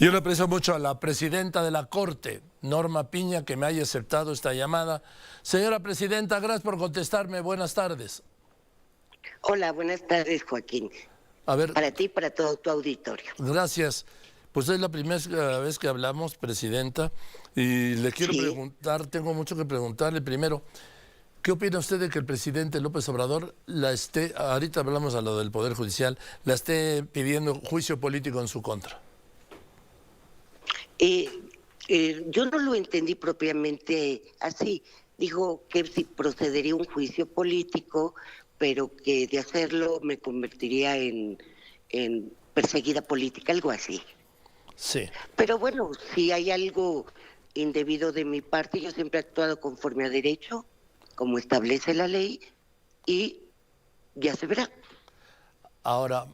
Yo le aprecio mucho a la presidenta de la Corte, Norma Piña, que me haya aceptado esta llamada. Señora presidenta, gracias por contestarme. Buenas tardes. Hola, buenas tardes, Joaquín. A ver, Para ti y para todo tu auditorio. gracias. Pues es la primera vez que hablamos, presidenta, y le quiero preguntar, tengo mucho que preguntarle. Primero, ¿qué opina usted de que el presidente López Obrador ahorita hablamos a lo del Poder Judicial, la esté pidiendo juicio político en su contra? Yo no lo entendí propiamente así. Dijo que si procedería un juicio político, pero que de hacerlo me convertiría en perseguida política, algo así. Sí. Pero bueno, si hay algo indebido de mi parte, yo siempre he actuado conforme a derecho, como establece la ley, y ya se verá. Ahora,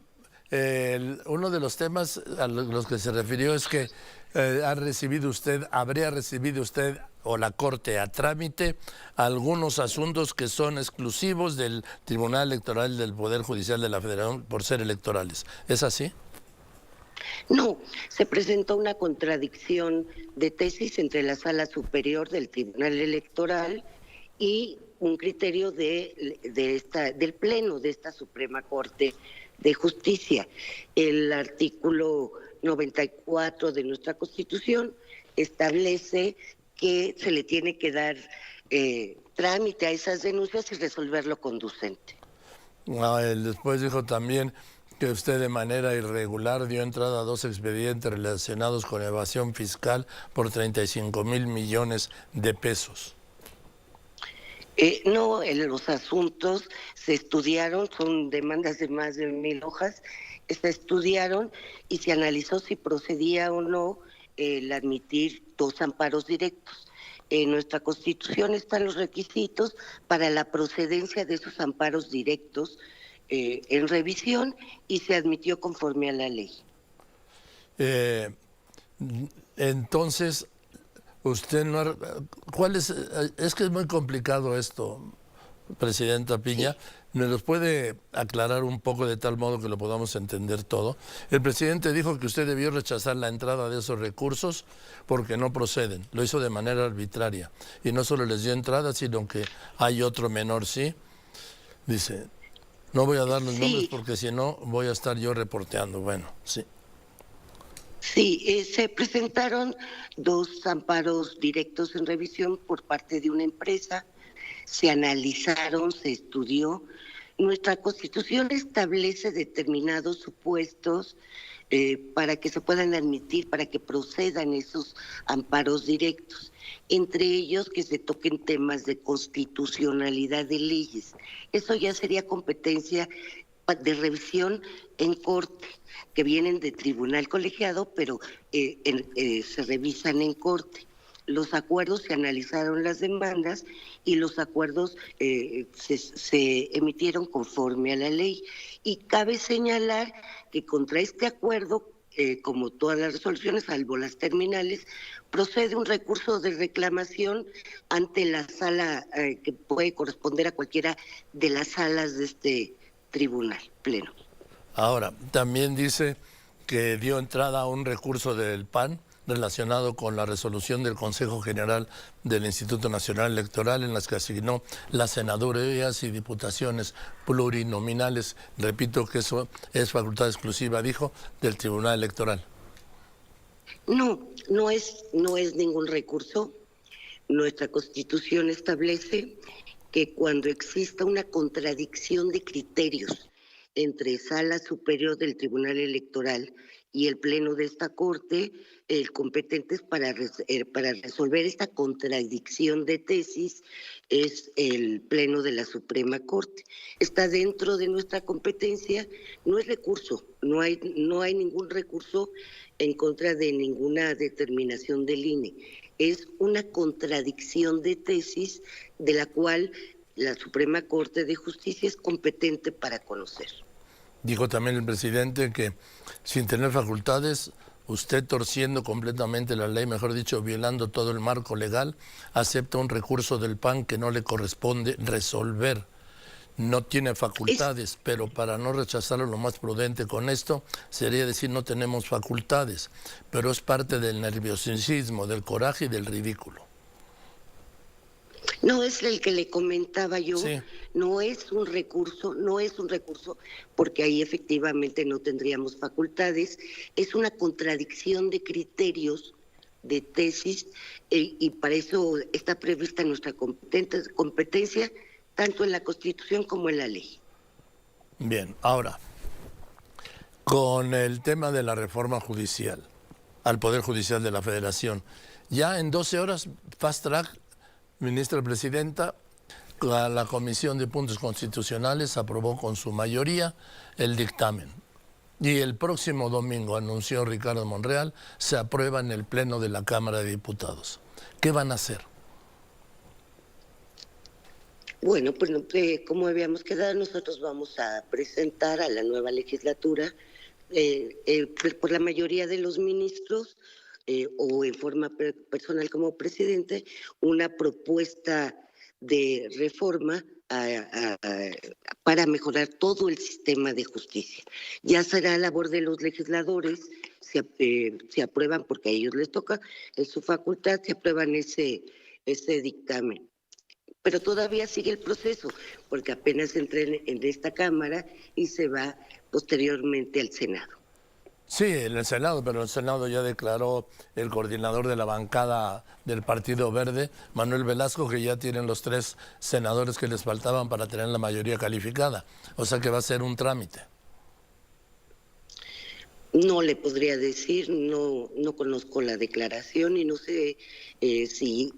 uno de los temas a los que se refirió es que habría recibido usted o la Corte a trámite algunos asuntos que son exclusivos del Tribunal Electoral del Poder Judicial de la Federación por ser electorales. ¿Es así? No, se presentó una contradicción de tesis entre la Sala Superior del Tribunal Electoral y un criterio del Pleno de esta Suprema Corte de Justicia. El artículo 94 de nuestra Constitución establece que se le tiene que dar trámite a esas denuncias y resolverlo conducente. Después dijo también que usted de manera irregular dio entrada a 2 expedientes relacionados con evasión fiscal por 35,000 millones de pesos. No, los asuntos se estudiaron, son demandas de más de 1,000 hojas, se estudiaron y se analizó si procedía o no el admitir 2 amparos directos. En nuestra Constitución están los requisitos para la procedencia de esos amparos directos en revisión y se admitió conforme a la ley. Entonces, usted no... Es que es muy complicado esto, presidenta Piña. Sí. ¿Me los puede aclarar un poco de tal modo que lo podamos entender todo? El presidente dijo que usted debió rechazar la entrada de esos recursos porque no proceden. Lo hizo de manera arbitraria. Y no solo les dio entrada, sino que hay otro menor, ¿sí? Dice, no voy a dar los nombres porque si no voy a estar yo reporteando. Bueno, sí. Sí, se presentaron 2 amparos directos en revisión por parte de una empresa, se analizaron, se estudió. Nuestra Constitución establece determinados supuestos para que se puedan admitir, para que procedan esos amparos directos. Entre ellos que se toquen temas de constitucionalidad de leyes. Eso ya sería competencia de revisión en corte, que vienen de tribunal colegiado, pero se revisan en corte. Los acuerdos, se analizaron las demandas y los acuerdos se emitieron conforme a la ley. Y cabe señalar que contra este acuerdo, como todas las resoluciones, salvo las terminales, procede un recurso de reclamación ante la sala que puede corresponder a cualquiera de las salas de este tribunal pleno. Ahora, también dice que dio entrada a un recurso del PAN relacionado con la resolución del Consejo General del Instituto Nacional Electoral en las que asignó las senadurías y diputaciones plurinominales. Repito que eso es facultad exclusiva, dijo, del Tribunal Electoral. No es ningún recurso. Nuestra Constitución establece que cuando exista una contradicción de criterios entre Sala Superior del Tribunal Electoral y el Pleno de esta Corte, el competente para resolver esta contradicción de tesis es el Pleno de la Suprema Corte. Está dentro de nuestra competencia, no es recurso, no hay ningún recurso en contra de ninguna determinación del INE. Es una contradicción de tesis de la cual la Suprema Corte de Justicia es competente para conocer. Dijo también el presidente que sin tener facultades, usted torciendo completamente la ley, mejor dicho, violando todo el marco legal, acepta un recurso del PAN que no le corresponde resolver. no tiene facultades, pero para no rechazarlo lo más prudente con esto sería decir no tenemos facultades, pero es parte del nerviosismo, del coraje y del ridículo. No es el que le comentaba yo, Sí. no es un recurso, porque ahí efectivamente no tendríamos facultades, es una contradicción de criterios, de tesis, y para eso está prevista nuestra competencia, tanto en la Constitución como en la ley. Bien, ahora, con el tema de la reforma judicial, al Poder Judicial de la Federación, ya en 12 horas, fast track, ministra presidenta, la Comisión de Puntos Constitucionales aprobó con su mayoría el dictamen. Y el próximo domingo, anunció Ricardo Monreal, se aprueba en el Pleno de la Cámara de Diputados. ¿Qué van a hacer? Bueno, pues como habíamos quedado, nosotros vamos a presentar a la nueva legislatura, por la mayoría de los ministros, o en forma personal como presidente, una propuesta de reforma para mejorar todo el sistema de justicia. Ya será labor de los legisladores, se aprueban, porque a ellos les toca, en su facultad, se aprueban ese dictamen. Pero todavía sigue el proceso, porque apenas entra en esta Cámara y se va posteriormente al Senado. Sí, en el Senado, pero el Senado ya declaró el coordinador de la bancada del Partido Verde, Manuel Velasco, que ya tienen los 3 senadores que les faltaban para tener la mayoría calificada. O sea que va a ser un trámite. No le podría decir, no conozco la declaración y no sé si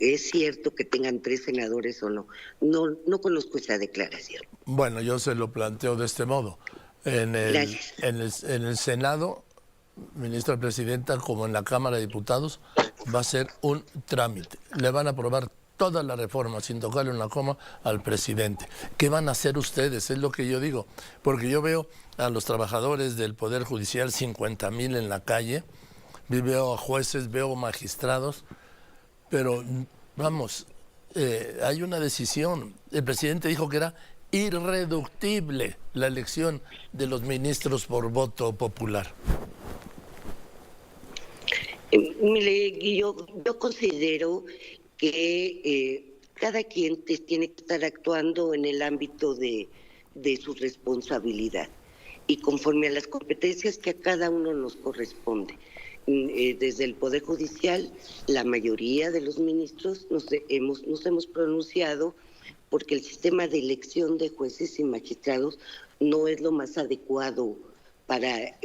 es cierto que tengan 3 senadores o no. No conozco esa declaración. Bueno, yo se lo planteo de este modo. En el Senado, ministra presidenta, como en la Cámara de Diputados, va a ser un trámite. Le van a aprobar todas las reformas sin tocarle una coma al presidente. ¿Qué van a hacer ustedes? Es lo que yo digo. Porque yo veo a los trabajadores del Poder Judicial, 50,000 en la calle, veo a jueces, veo magistrados, pero vamos, hay una decisión. El presidente dijo que era irreductible la elección de los ministros por voto popular. Yo considero que cada quien tiene que estar actuando en el ámbito de su responsabilidad y conforme a las competencias que a cada uno nos corresponde. Desde el Poder Judicial, la mayoría de los ministros nos hemos pronunciado porque el sistema de elección de jueces y magistrados no es lo más adecuado para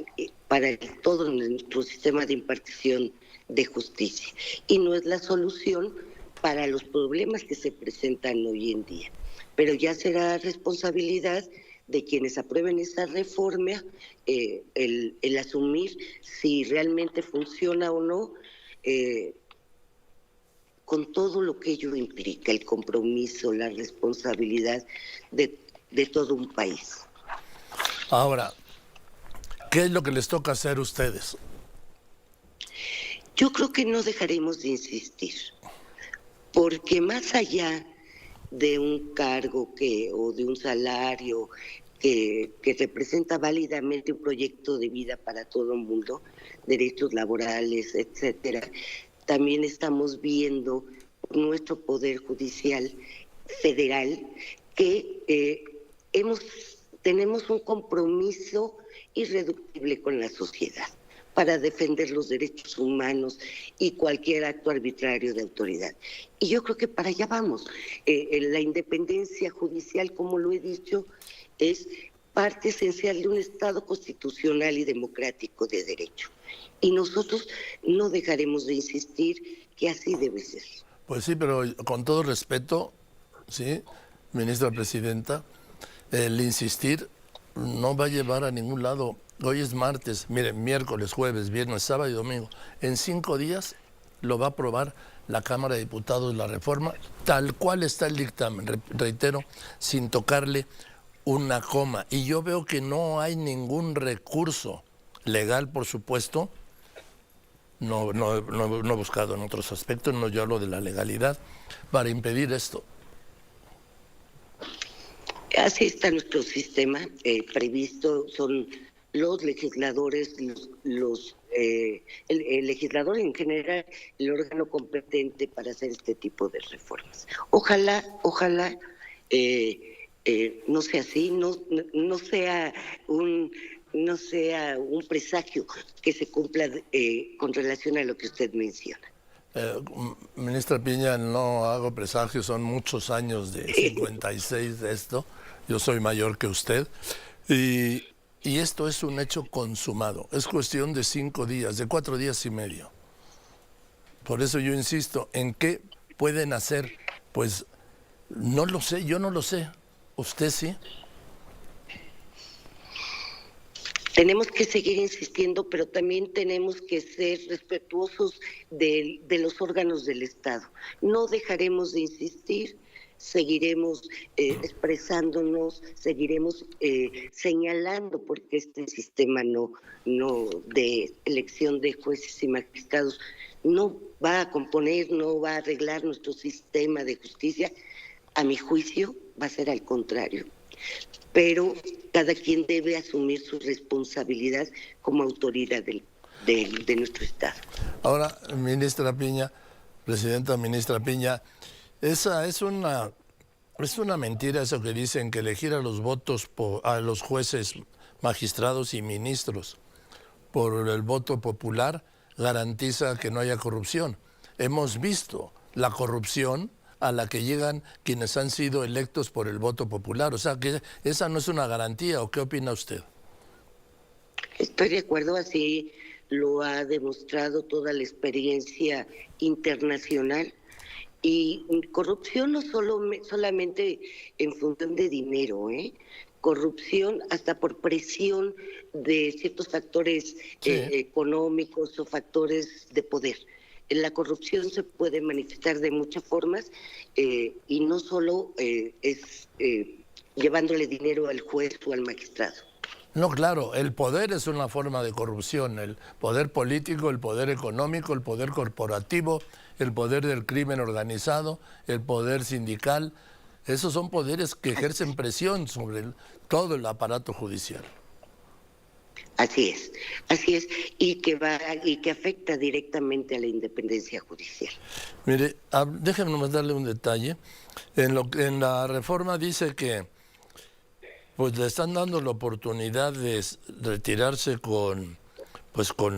todo nuestro sistema de impartición de justicia y no es la solución para los problemas que se presentan hoy en día. Pero ya será responsabilidad de quienes aprueben esa reforma el asumir si realmente funciona o no, con todo lo que ello implica, el compromiso, la responsabilidad de todo un país. Ahora, ¿qué es lo que les toca hacer a ustedes? Yo creo que no dejaremos de insistir, porque más allá de un cargo o de un salario que representa válidamente un proyecto de vida para todo el mundo, derechos laborales, etcétera, también estamos viendo nuestro Poder Judicial Federal que tenemos un compromiso irreductible con la sociedad para defender los derechos humanos y cualquier acto arbitrario de autoridad. Y yo creo que para allá vamos. La independencia judicial, como lo he dicho, es parte esencial de un Estado constitucional y democrático de derecho. Y nosotros no dejaremos de insistir que así debe ser. Pues sí, pero con todo respeto, sí, ministra presidenta, el insistir no va a llevar a ningún lado. Hoy es martes, miren, miércoles, jueves, viernes, sábado y domingo. En 5 días lo va a aprobar la Cámara de Diputados la reforma, tal cual está el dictamen, reitero, sin tocarle una coma. Y yo veo que no hay ningún recurso legal, por supuesto. No he buscado en otros aspectos, no yo hablo de la legalidad, para impedir esto. Así está nuestro sistema previsto, son los legisladores, el legislador en general, el órgano competente para hacer este tipo de reformas. Ojalá no sea así, no sea un presagio que se cumpla con relación a lo que usted menciona. Ministra Piña, no hago presagios, son muchos años de 56 de esto. Yo soy mayor que usted. Y esto es un hecho consumado. Es cuestión de 5 días, de 4 días y medio. Por eso yo insisto, ¿en qué pueden hacer? Pues no lo sé, yo no lo sé. ¿Usted sí? Tenemos que seguir insistiendo, pero también tenemos que ser respetuosos de los órganos del Estado. No dejaremos de insistir, seguiremos expresándonos, seguiremos señalando porque este sistema no de elección de jueces y magistrados no va a componer, no va a arreglar nuestro sistema de justicia. A mi juicio va a ser al contrario. Pero cada quien debe asumir su responsabilidad como autoridad de nuestro Estado. Ahora, ministra Piña, presidenta ministra Piña, esa es una mentira eso que dicen que elegir a los a los jueces, magistrados y ministros por el voto popular garantiza que no haya corrupción. Hemos visto la corrupción a la que llegan quienes han sido electos por el voto popular. O sea, que esa no es una garantía. ¿O qué opina usted? Estoy de acuerdo, así lo ha demostrado toda la experiencia internacional. Y corrupción no solamente en función de dinero, corrupción hasta por presión de ciertos factores económicos o factores de poder. La corrupción se puede manifestar de muchas formas y no solo es llevándole dinero al juez o al magistrado. No, claro, el poder es una forma de corrupción, el poder político, el poder económico, el poder corporativo, el poder del crimen organizado, el poder sindical. Esos son poderes que ejercen presión sobre todo el aparato judicial. Así es, y que afecta directamente a la independencia judicial. Mire, déjenme nomás darle un detalle. En la reforma dice que pues le están dando la oportunidad de retirarse con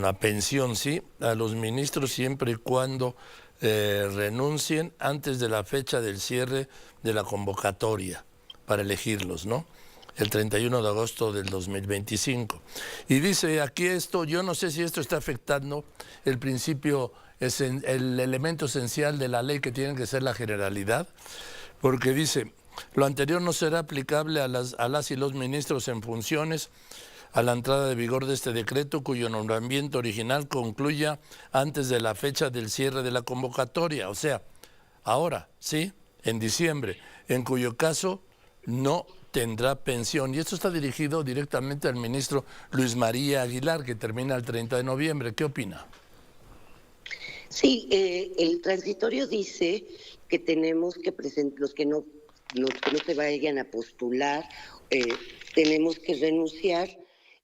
la pensión, sí, a los ministros siempre y cuando renuncien antes de la fecha del cierre de la convocatoria para elegirlos, ¿no? El 31 de agosto del 2025. Y dice aquí esto, yo no sé si esto está afectando el principio, el elemento esencial de la ley que tiene que ser la generalidad, porque dice, lo anterior no será aplicable a las y los ministros en funciones a la entrada de vigor de este decreto cuyo nombramiento original concluya antes de la fecha del cierre de la convocatoria, o sea, ahora, sí, en diciembre, en cuyo caso no tendrá pensión. Y esto está dirigido directamente al ministro Luis María Aguilar, que termina el 30 de noviembre. ¿Qué opina? Sí, el transitorio dice que tenemos que presentar, los que no se vayan a postular, tenemos que renunciar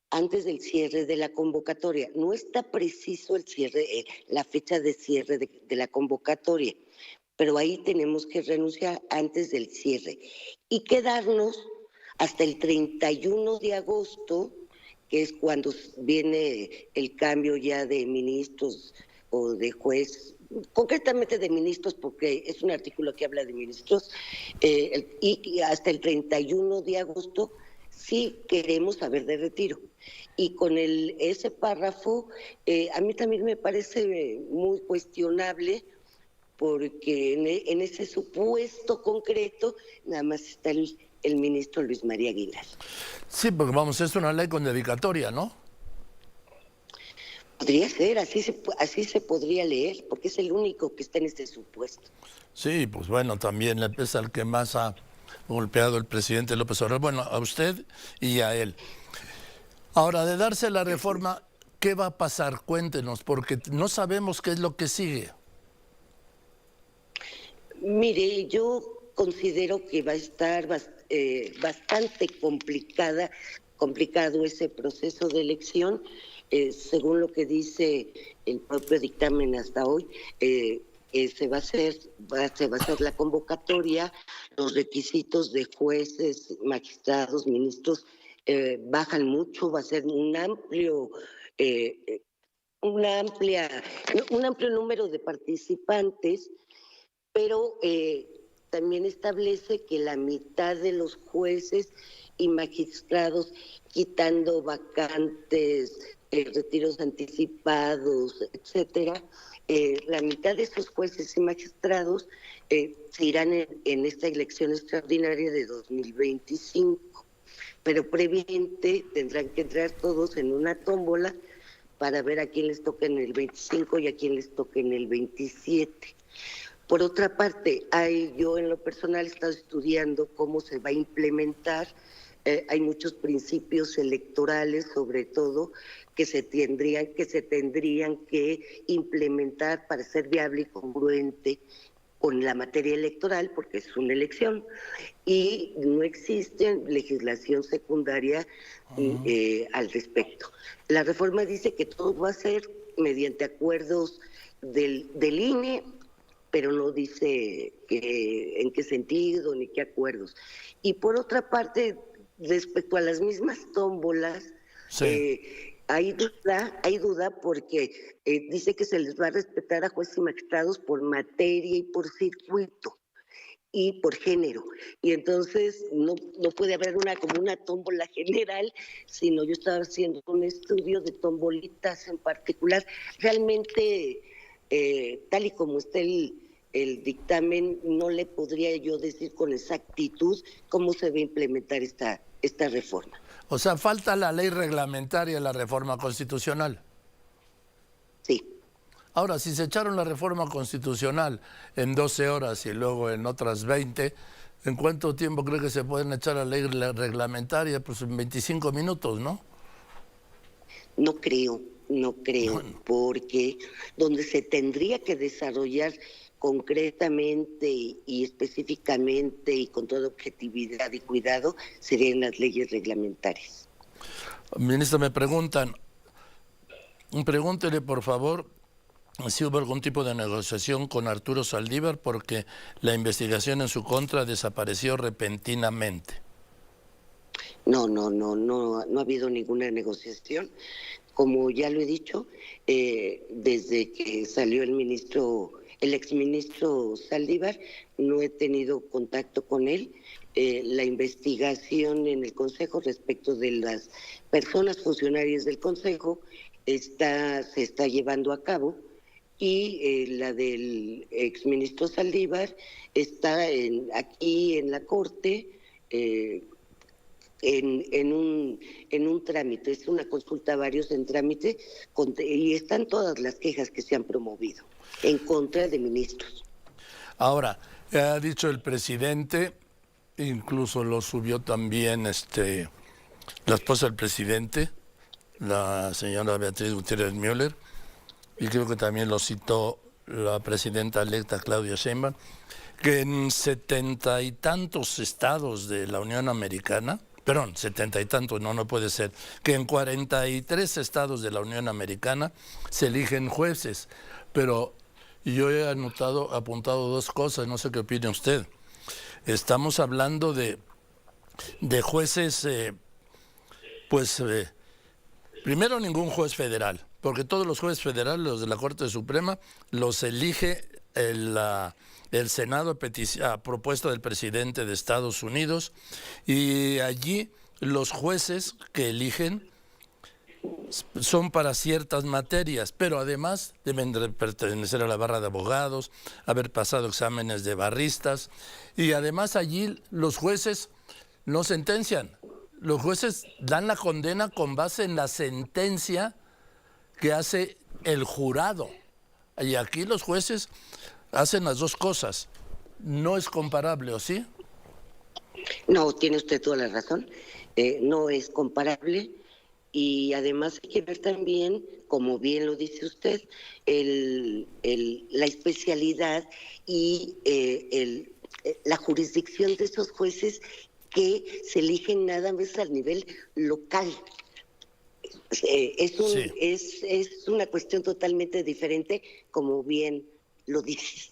antes del cierre de la convocatoria. No está preciso el cierre, la fecha de cierre de la convocatoria, pero ahí tenemos que renunciar antes del cierre y quedarnos hasta el 31 de agosto, que es cuando viene el cambio ya de ministros o de juez, concretamente de ministros, porque es un artículo que habla de ministros, y hasta el 31 de agosto sí queremos saber de retiro. Y con ese párrafo, a mí también me parece muy cuestionable, porque en ese supuesto concreto nada más está el ministro Luis María Aguilar. Sí, porque vamos, es una ley con dedicatoria, ¿no? Podría ser, así se podría leer, porque es el único que está en este supuesto. Sí, pues bueno, también es al que más ha golpeado el presidente López Obrador. Bueno, a usted y a él. Ahora, de darse la reforma, ¿qué va a pasar? Cuéntenos, porque no sabemos qué es lo que sigue. Mire, yo considero que va a estar bastante complicado ese proceso de elección. Según lo que dice el propio dictamen hasta hoy, se va a hacer la convocatoria, los requisitos de jueces, magistrados, ministros bajan mucho, va a ser un amplio número de participantes, pero también establece que la mitad de los jueces y magistrados, quitando vacantes, retiros anticipados, etcétera, la mitad de esos jueces y magistrados se irán en esta elección extraordinaria de 2025, pero previamente tendrán que entrar todos en una tómbola para ver a quién les toca en el 25 y a quién les toca en el 27. Por otra parte, yo en lo personal he estado estudiando cómo se va a implementar. Hay muchos principios electorales, sobre todo, que se tendrían que implementar para ser viable y congruente con la materia electoral, porque es una elección, y no existe legislación secundaria al respecto. La reforma dice que todo va a ser mediante acuerdos del INE, pero no dice en qué sentido ni qué acuerdos. Y por otra parte, respecto a las mismas tómbolas, Sí. hay duda porque dice que se les va a respetar a jueces y magistrados por materia y por circuito y por género. Y entonces no puede haber como una tómbola general, sino yo estaba haciendo un estudio de tombolitas en particular. Realmente, tal y como está el dictamen, no le podría yo decir con exactitud cómo se va a implementar esta reforma. O sea, falta la ley reglamentaria, la reforma constitucional. Sí. Ahora, si se echaron la reforma constitucional en 12 horas y luego en otras 20, ¿en cuánto tiempo cree que se pueden echar la ley reglamentaria? Pues en 25 minutos, ¿no? No creo, porque donde se tendría que desarrollar concretamente y específicamente y con toda objetividad y cuidado serían las leyes reglamentarias. Ministra, me preguntan, pregúntele por favor si hubo algún tipo de negociación con Arturo Saldívar porque la investigación en su contra desapareció repentinamente. No ha habido ninguna negociación. Como ya lo he dicho, desde que salió el exministro Saldívar, no he tenido contacto con él. La investigación en el Consejo respecto de las personas funcionarias del Consejo se está llevando a cabo, y la del exministro Saldívar está aquí en la Corte, en un trámite. Es una consulta a varios en trámite, y están todas las quejas que se han promovido en contra de ministros. Ahora, ha dicho el presidente, incluso lo subió también la esposa del presidente, la señora Beatriz Gutiérrez Müller, y creo que también lo citó la presidenta electa Claudia Sheinbaum, que en 70 y tantos estados de la Unión Americana, perdón, 70 y tantos, no puede ser, que en 43 estados de la Unión Americana se eligen jueces, pero yo he apuntado dos cosas, no sé qué opine usted. Estamos hablando de jueces, primero ningún juez federal, porque todos los jueces federales, los de la Corte Suprema, los elige el Senado a propuesta del presidente de Estados Unidos, y allí los jueces que eligen son para ciertas materias, pero además deben de pertenecer a la barra de abogados, haber pasado exámenes de barristas, y además allí los jueces no sentencian, los jueces dan la condena con base en la sentencia que hace el jurado, y aquí los jueces hacen las dos cosas. No es comparable, ¿o sí? No, tiene usted toda la razón. No es comparable, y además hay que ver también, como bien lo dice usted, la especialidad y la jurisdicción de esos jueces que se eligen nada más a nivel local. Sí. Es una cuestión totalmente diferente, como bien lo dices.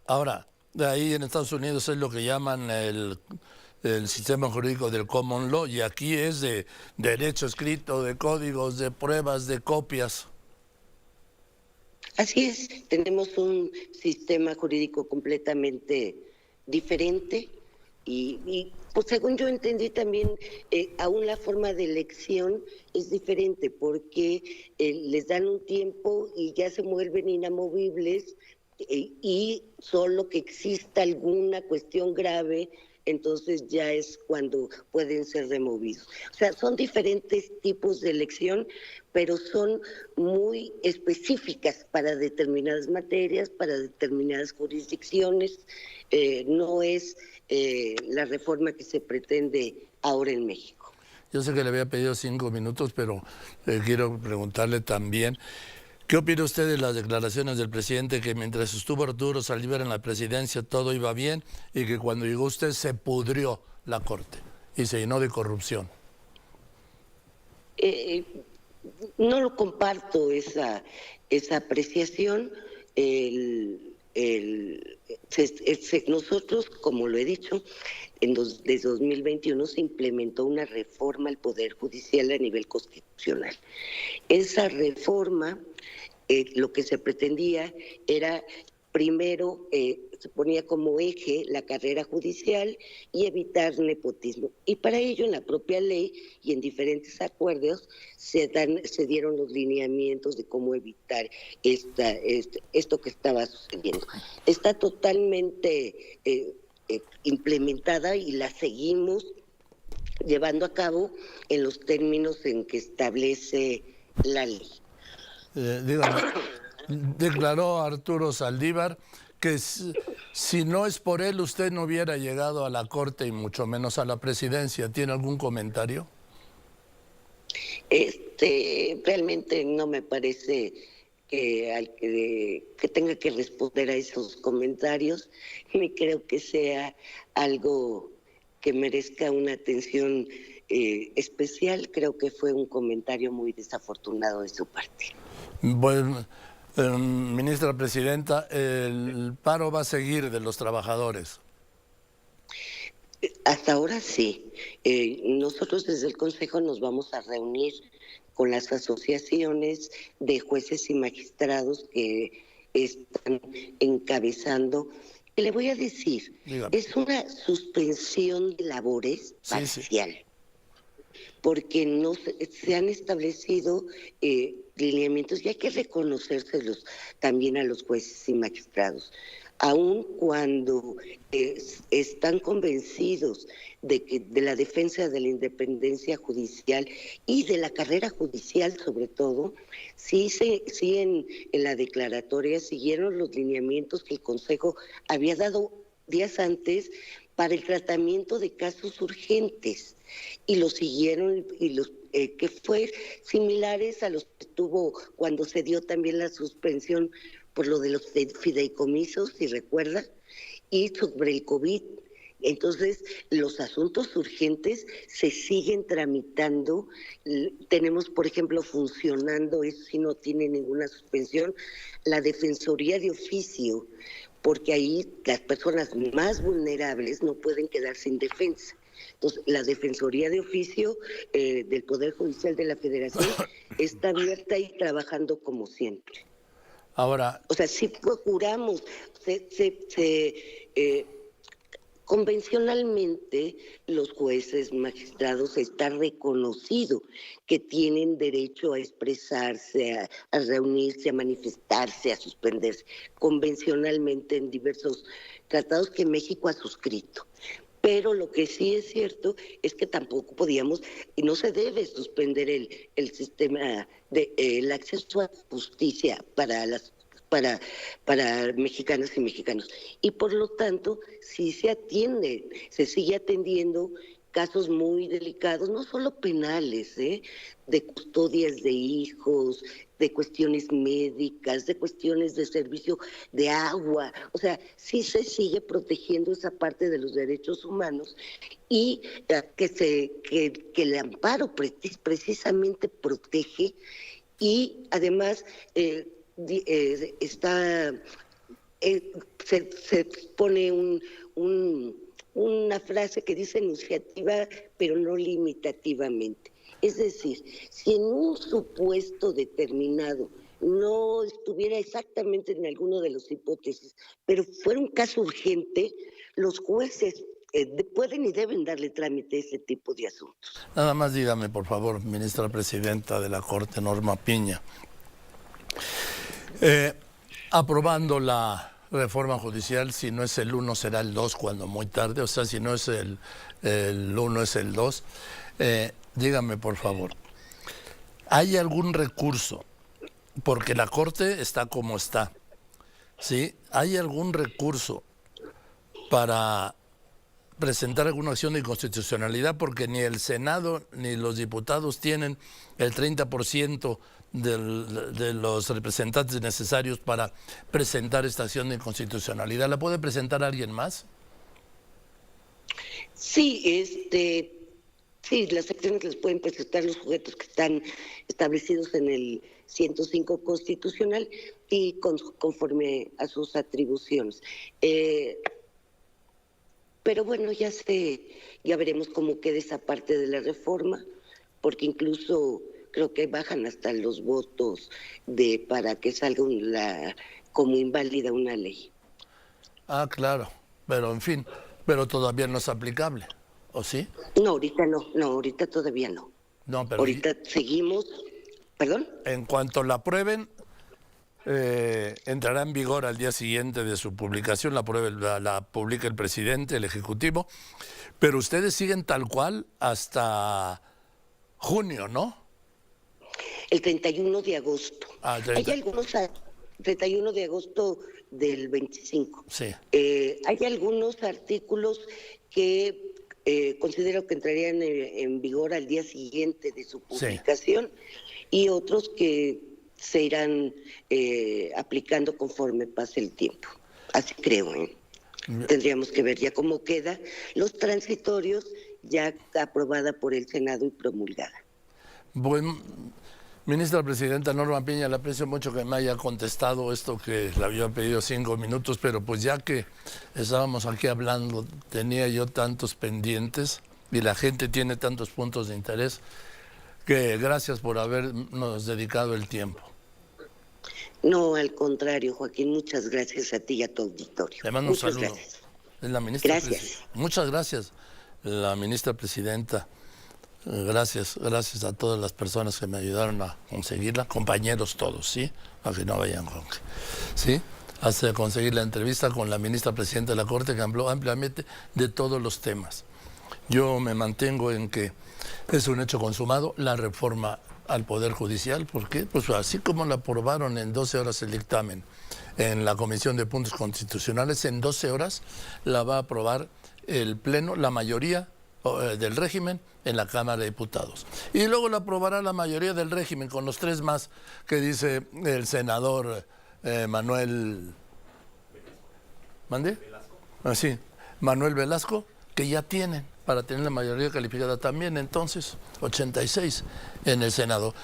Ahora, de ahí en Estados Unidos es lo que llaman el sistema jurídico del common law, y aquí es de derecho escrito, de códigos, de pruebas, de copias. Así es, tenemos un sistema jurídico completamente diferente pues según yo entendí también, aún la forma de elección es diferente porque les dan un tiempo y ya se vuelven inamovibles, y solo que exista alguna cuestión grave, entonces ya es cuando pueden ser removidos. O sea, son diferentes tipos de elección, pero son muy específicas para determinadas materias, para determinadas jurisdicciones. No es la reforma que se pretende ahora en México. Yo sé que le había pedido 5 minutos, pero quiero preguntarle también, ¿qué opina usted de las declaraciones del presidente que mientras estuvo Arturo Saldívar en la presidencia todo iba bien y que cuando llegó usted se pudrió la Corte y se llenó de corrupción? No lo comparto esa apreciación. Nosotros, como lo he dicho, desde 2021 se implementó una reforma al Poder Judicial a nivel constitucional. Esa reforma, lo que se pretendía era, primero, se ponía como eje la carrera judicial y evitar nepotismo. Y para ello, en la propia ley y en diferentes acuerdos, se dieron los lineamientos de cómo evitar esto que estaba sucediendo. Está totalmente implementada y la seguimos llevando a cabo en los términos en que establece la ley. Dígame, declaró Arturo Saldívar que si no es por él usted no hubiera llegado a la Corte y mucho menos a la presidencia. ¿Tiene algún comentario? Realmente no me parece que tenga que responder a esos comentarios, ni creo que sea algo que merezca una atención especial. Creo que fue un comentario muy desafortunado de su parte. Bueno, ministra presidenta, el paro va a seguir de los trabajadores. Hasta ahora sí. Nosotros desde el Consejo nos vamos a reunir con las asociaciones de jueces y magistrados que están encabezando. ¿Qué le voy a decir? Dígame. Es una suspensión de labores parcial. Sí. Porque no se han establecido lineamientos, y hay que reconocérselos también a los jueces y magistrados. Aun cuando están convencidos de la defensa de la independencia judicial y de la carrera judicial sobre todo, sí en la declaratoria siguieron los lineamientos que el Consejo había dado días antes para el tratamiento de casos urgentes, y los siguieron, y los que fue similares a los que tuvo cuando se dio también la suspensión por lo de los fideicomisos, si recuerda, y sobre el COVID. Entonces, los asuntos urgentes se siguen tramitando. Tenemos, por ejemplo, funcionando, eso sí no tiene ninguna suspensión, la Defensoría de Oficio, porque ahí las personas más vulnerables no pueden quedar sin defensa. Entonces, la Defensoría de Oficio del Poder Judicial de la Federación está abierta y trabajando como siempre. Ahora, o sea, sí procuramos, convencionalmente los jueces, magistrados, está reconocido que tienen derecho a expresarse, a reunirse, a manifestarse, a suspenderse, convencionalmente en diversos tratados que México ha suscrito. Pero lo que sí es cierto es que tampoco podíamos, y no se debe suspender el sistema el acceso a justicia para mexicanas y mexicanos. Y por lo tanto, sí se sigue atendiendo, casos muy delicados, no solo penales, de custodias de hijos, de cuestiones médicas, de cuestiones de servicio de agua. O sea, sí se sigue protegiendo esa parte de los derechos humanos y que el amparo precisamente protege y además se pone una frase que dice enunciativa, pero no limitativamente. Es decir, si en un supuesto determinado no estuviera exactamente en alguno de las hipótesis, pero fuera un caso urgente, los jueces pueden y deben darle trámite a ese tipo de asuntos. Nada más dígame, por favor, ministra presidenta de la Corte, Norma Piña, aprobando la reforma judicial, si no es el 1 será el 2 cuando muy tarde, o sea, si no es el 1 es el 2, dígame por favor, ¿hay algún recurso? Porque la Corte está como está, ¿sí? ¿Hay algún recurso para presentar alguna acción de inconstitucionalidad? Porque ni el Senado ni los diputados tienen el 30% de los representantes necesarios para presentar esta acción de inconstitucionalidad. ¿La puede presentar alguien más? Sí, sí, las acciones las pueden presentar los sujetos que están establecidos en el 105 constitucional y conforme a sus atribuciones. Pero bueno, ya veremos cómo queda esa parte de la reforma, porque incluso creo que bajan hasta los votos para que salga como inválida una ley. Ah, claro, pero en fin, pero todavía no es aplicable, ¿o sí? No, ahorita todavía no. No, pero ahorita seguimos, ¿perdón? En cuanto la aprueben, entrará en vigor al día siguiente de su publicación, la publica el presidente, el Ejecutivo, pero ustedes siguen tal cual hasta junio, ¿no? El 31 de agosto. Ah, Hay algunos 31 de agosto del 25. Sí. Hay algunos artículos que considero que entrarían en vigor al día siguiente de su publicación, sí, y otros que se irán aplicando conforme pase el tiempo. Así creo, Tendríamos que ver ya cómo queda los transitorios ya aprobada por el Senado y promulgada. Bueno, ministra presidenta Norma Piña, le aprecio mucho que me haya contestado esto que le había pedido 5 minutos, pero pues ya que estábamos aquí hablando, tenía yo tantos pendientes y la gente tiene tantos puntos de interés, que gracias por habernos dedicado el tiempo. No, al contrario, Joaquín, muchas gracias a ti y a tu auditorio. Le mando un saludo. Gracias. Es la ministra gracias. Muchas gracias, la ministra presidenta. Gracias a todas las personas que me ayudaron a conseguirla, compañeros todos, ¿sí? Para que no vayan con que, ¿sí? Hasta conseguir la entrevista con la ministra presidenta de la Corte, que habló ampliamente de todos los temas. Yo me mantengo en que es un hecho consumado la reforma al Poder Judicial. ¿Por qué? Pues así como la aprobaron en 12 horas el dictamen en la Comisión de Puntos Constitucionales, en 12 horas la va a aprobar el Pleno, la mayoría del régimen en la Cámara de Diputados. Y luego la aprobará la mayoría del régimen con los 3 más que dice el senador Manuel... ¿Mande? Sí, Manuel Velasco, que ya tienen para tener la mayoría calificada también, entonces 86 en el Senado.